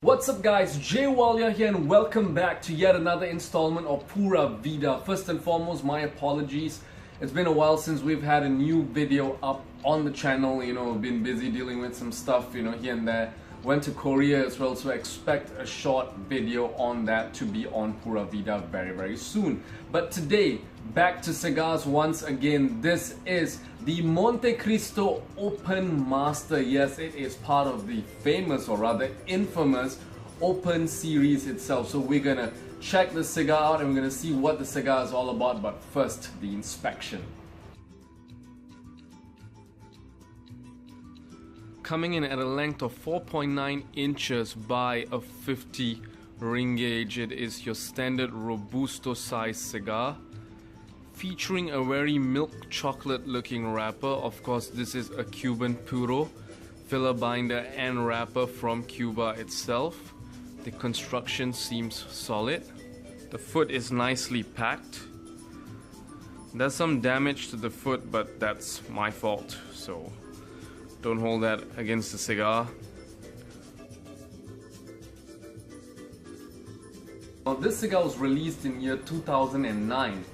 What's up guys, Jay Walia here and welcome back to yet another installment of Pura Vida. First and foremost, my apologies. It's been a while since we've had a new video up on the channel. You know, been busy dealing with some stuff, you know, here and there. Went to Korea as well, so expect a short video on that to be on Pura Vida very soon. But today, back to cigars once again. This is the Montecristo Open Master. Yes, it is part of the famous, or rather infamous, Open series itself. So we're gonna check the cigar out and we're gonna see what the cigar is all about. But first, the inspection. Coming in at a length of 4.9 inches by a 50 ring gauge. It is your standard Robusto size cigar, featuring a very milk chocolate looking wrapper. Of course, this is a Cuban Puro, filler binder and wrapper from Cuba itself. The construction seems solid. The foot is nicely packed. There's some damage to the foot, but that's my fault, so don't hold that against the cigar. Now, this cigar was released in year 2009.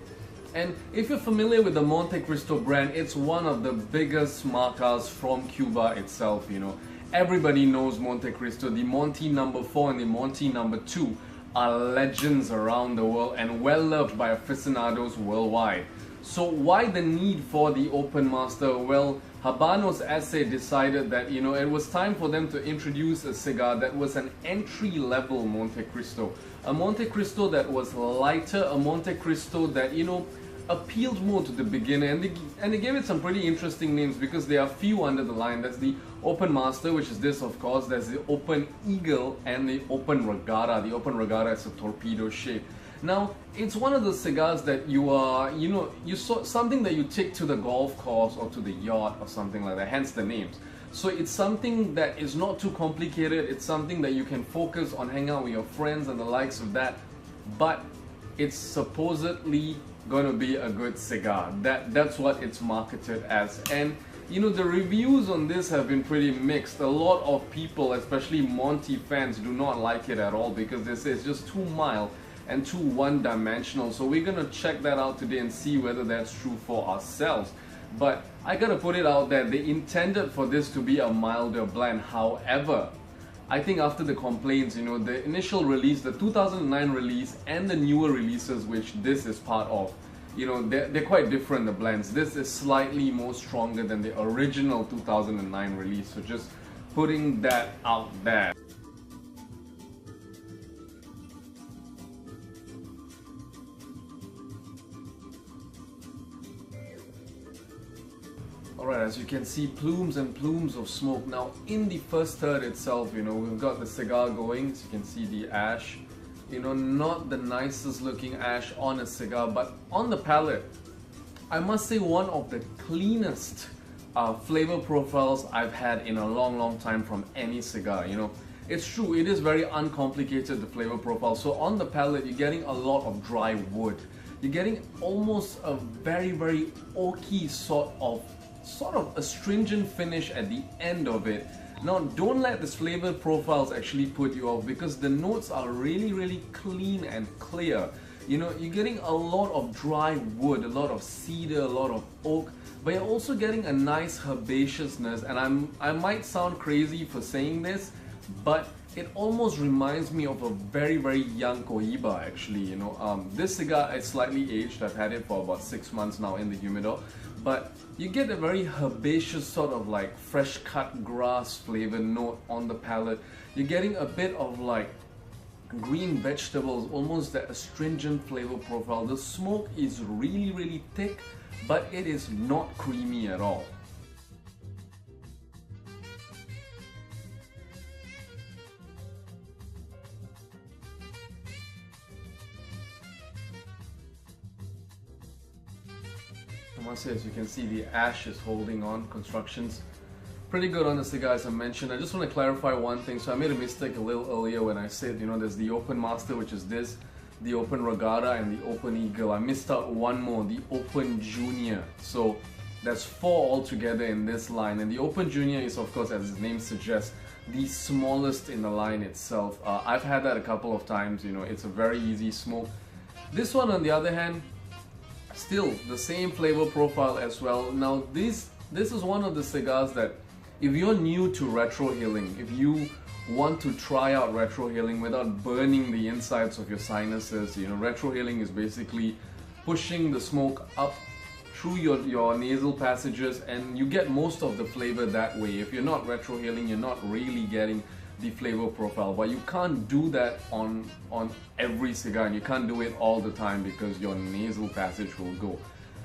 And if you're familiar with the Montecristo brand, it's one of the biggest marcas from Cuba itself, you know. Everybody knows Montecristo. The Monte number 4 and the Monte number 2 are legends around the world and well loved by aficionados worldwide. So why the need for the Open Master? Well, Habanos SA decided that, you know, it was time for them to introduce a cigar that was an entry-level Montecristo. A Montecristo that was lighter, a Montecristo that, you know, appealed more to the beginner, and they gave it some pretty interesting names because there are few under the line. There's the Open Master, which is this, of course. There's the Open Eagle and the Open Regatta. The Open Regatta is a torpedo shape. Now, it's one of the cigars that you are, you know, you saw something that you take to the golf course or to the yacht or something like that, hence the names. So it's something that is not too complicated. It's something that you can focus on, hang out with your friends and the likes of that, but it's supposedly going to be a good cigar. That's what it's marketed as. And you know, the reviews on this have been pretty mixed. A lot of people, especially Monty fans, do not like it at all because they say it's just too mild and too one-dimensional. So we're gonna check that out today and see whether that's true for ourselves. But I gotta put it out there, they intended for this to be a milder blend. However, I think after the complaints, you know, the initial release, the 2009 release and the newer releases, which this is part of, you know, they're quite different, the blends. This is slightly more stronger than the original 2009 release. So just putting that out there. Alright, as you can see, plumes and plumes of smoke. Now, in the first third itself, you know, we've got the cigar going. So you can see the ash. You know, not the nicest looking ash on a cigar, but on the palate, I must say one of the cleanest flavor profiles I've had in a long time from any cigar. You know, it's true, it is very uncomplicated, the flavor profile. So on the palate, you're getting a lot of dry wood. You're getting almost a very oaky sort of astringent finish at the end of it. Now, don't let this flavor profiles actually put you off because the notes are really clean and clear. You know, you're getting a lot of dry wood, a lot of cedar, a lot of oak, but you're also getting a nice herbaceousness. And I might sound crazy for saying this, but it almost reminds me of a very young Cohiba actually. You know, this cigar is slightly aged. I've had it for about 6 months now in the humidor, but you get a very herbaceous sort of like fresh cut grass flavor note on the palate. You're getting a bit of like green vegetables, almost that astringent flavor profile. The smoke is really thick, but it is not creamy at all. I must say, as you can see, the ash is holding on. Construction's pretty good on the cigar, as I mentioned. I just want to clarify one thing. So I made a mistake a little earlier when I said, you know, there's the Open Master, which is this, the Open Regatta and the Open Eagle. I missed out one more, the Open Junior. So There's 4 altogether in this line, and the Open Junior is, of course, as its name suggests, the smallest in the line itself. I've had that a couple of times, you know, it's a very easy smoke. This one, on the other hand, still the same flavor profile as well. Now this is one of the cigars that, if you're new to retrohaling, if you want to try out retrohaling without burning the insides of your sinuses, you know, retrohaling is basically pushing the smoke up through your nasal passages, and you get most of the flavor that way. If you're not retrohaling, you're not really getting the flavor profile, but you can't do that on every cigar, and you can't do it all the time because your nasal passage will go.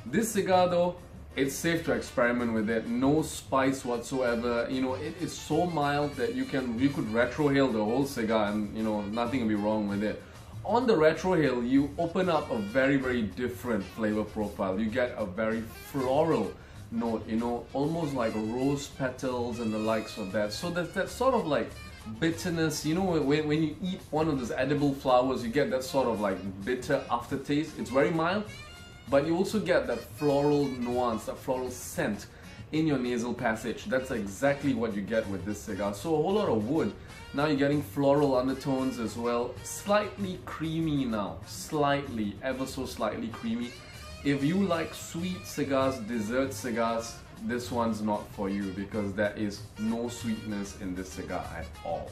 This cigar though, it's safe to experiment with it. No spice whatsoever. You know, it is so mild that you could retrohale the whole cigar and, you know, nothing will be wrong with it. On the retrohale, you open up a very, very different flavor profile. You get a very floral note, you know, almost like rose petals and the likes of that. So there's that sort of like bitterness, you know, when you eat one of those edible flowers, you get that sort of like bitter aftertaste. It's very mild, but you also get that floral nuance, that floral scent in your nasal passage. That's exactly what you get with this cigar. So a whole lot of wood. Now you're getting floral undertones as well. Slightly creamy now. Slightly, ever so slightly creamy. If you like sweet cigars, dessert cigars, this one's not for you because there is no sweetness in this cigar at all.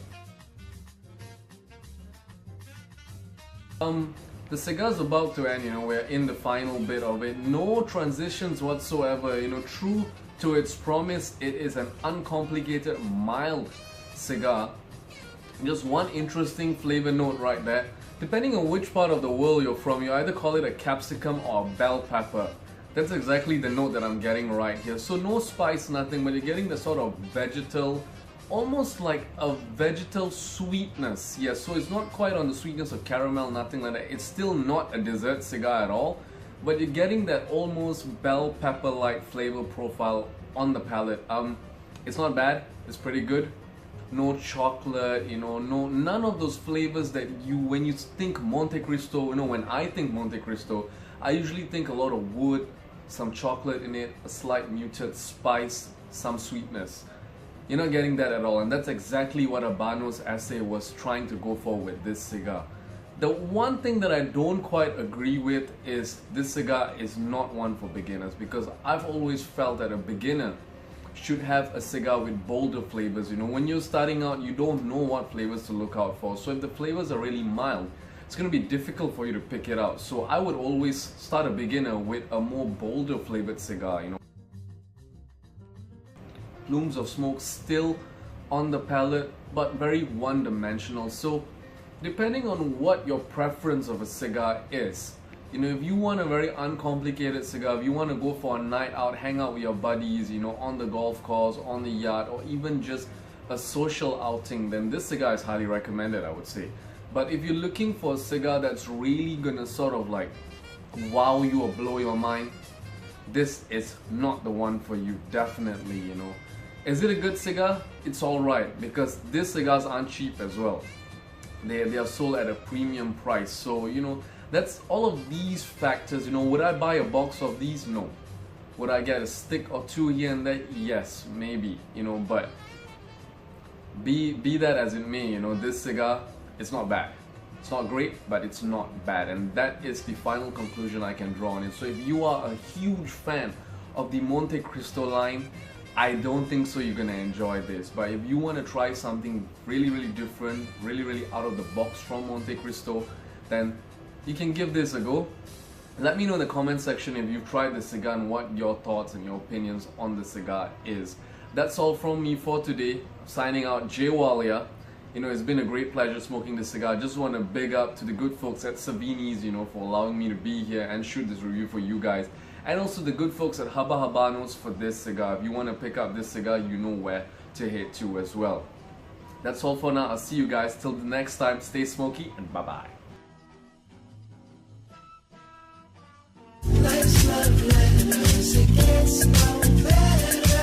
The cigar's about to end, you know, we're in the final bit of it. No transitions whatsoever, you know, true to its promise, it is an uncomplicated, mild cigar. Just one interesting flavor note right there. Depending on which part of the world you're from, you either call it a capsicum or a bell pepper. That's exactly the note that I'm getting right here. So no spice, nothing, but you're getting the sort of vegetal, almost like a vegetal sweetness. Yes, so it's not quite on the sweetness of caramel, nothing like that. It's still not a dessert cigar at all, but you're getting that almost bell pepper-like flavor profile on the palate. It's not bad, it's pretty good. No chocolate, you know, none of those flavors that when you think Montecristo, you know, when I think Montecristo, I usually think a lot of wood, some chocolate in it, a slight muted spice, some sweetness. You're not getting that at all, and that's exactly what Habanos Assay was trying to go for with this cigar. The one thing that I don't quite agree with is this cigar is not one for beginners, because I've always felt that a beginner should have a cigar with bolder flavors. You know, when you're starting out, you don't know what flavors to look out for. So if the flavors are really mild, it's going to be difficult for you to pick it out. So I would always start a beginner with a more bolder flavored cigar, you know. Plumes of smoke still on the palate, but very one-dimensional. So depending on what your preference of a cigar is, you know, if you want a very uncomplicated cigar, if you want to go for a night out, hang out with your buddies, you know, on the golf course, on the yacht, or even just a social outing, then this cigar is highly recommended, I would say. But if you're looking for a cigar that's really gonna sort of like wow you or blow your mind, this is not the one for you, definitely, you know. Is it a good cigar? It's alright, because these cigars aren't cheap as well. They are sold at a premium price, so, you know, that's all of these factors. You know, would I buy a box of these? No. Would I get a stick or two here and there? Yes, maybe, you know, but be that as it may, you know, this cigar, it's not bad. It's not great, but it's not bad, and that is the final conclusion I can draw on it. So if you are a huge fan of the Montecristo line, I don't think so you're gonna enjoy this. But if you want to try something really, really different, really, really out of the box from Montecristo, then you can give this a go. Let me know in the comment section if you've tried this cigar and what your thoughts and your opinions on the cigar is. That's all from me for today. Signing out, Jay Walia. You know, it's been a great pleasure smoking this cigar. Just want to big up to the good folks at Savini's, you know, for allowing me to be here and shoot this review for you guys. And also the good folks at Hubba Habanos for this cigar. If you want to pick up this cigar, you know where to head to as well. That's all for now. I'll see you guys till the next time. Stay smoky and bye-bye. Life's love letters, it gets no better.